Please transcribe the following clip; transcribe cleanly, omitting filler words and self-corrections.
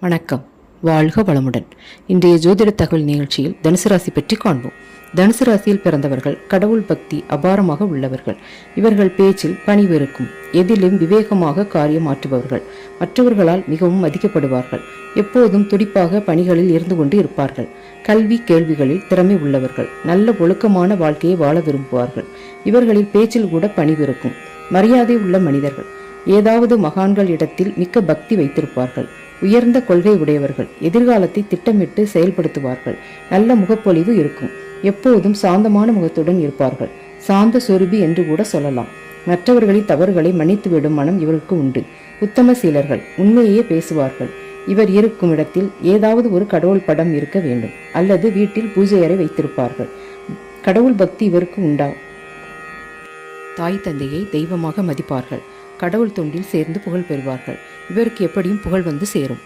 வணக்கம். வாழ்க வளமுடன். இன்றைய ஜோதிட தகவல் நிகழ்ச்சியில் தனுசு ராசி பற்றி காண்போம். தனுசு ராசியில் பிறந்தவர்கள் கடவுள் பக்தி அபாரமாக உள்ளவர்கள். இவர்கள் பேச்சில் பணிவு இருக்கும். எதிலும் விவேகமாக காரியம் ஆற்றுபவர்கள். மற்றவர்களால் மிகவும் மதிக்கப்படுவார்கள். எப்போதும் துடிப்பாக பணிகளில் இருந்து கொண்டு இருப்பார்கள். கல்வி கேள்விகளில் திறமை உள்ளவர்கள். நல்ல ஒழுக்கமான வாழ்க்கையை வாழ விரும்புவார்கள். இவர்களில் பேச்சில் கூட பணிவு இருக்கும். மரியாதை உள்ள மனிதர்கள். ஏதாவது மகான்கள் இடத்தில் மிக்க பக்தி வைத்திருப்பார்கள். உயர்ந்த கொள்கை உடையவர்கள். எதிர்காலத்தை திட்டமிட்டு செயல்படுத்துவார்கள். நல்ல முகப்பொலிவு இருக்கும். எப்போதும் சாந்தமான முகத்துடன் இருப்பார்கள். சாந்த சொருபி என்று கூட சொல்லலாம். மற்றவர்களின் தவறுகளை மன்னித்துவிடும் மனம் இவருக்கு உண்டு. உத்தம சீலர்கள். உண்மையே பேசுவார்கள். இவர் இருக்கும் இடத்தில் ஏதாவது ஒரு கடவுள் படம் இருக்க வேண்டும், அல்லது வீட்டில் பூஜை அறை வைத்திருப்பார்கள். கடவுள் பக்தி இவருக்கு உண்டா? தாய் தந்தையை தெய்வமாக மதிப்பார்கள். கடவுள் தொண்டில் சேர்ந்து புகழ் பெறுவார்கள். இவருக்கு எப்படியும் புகழ் வந்து சேரும்.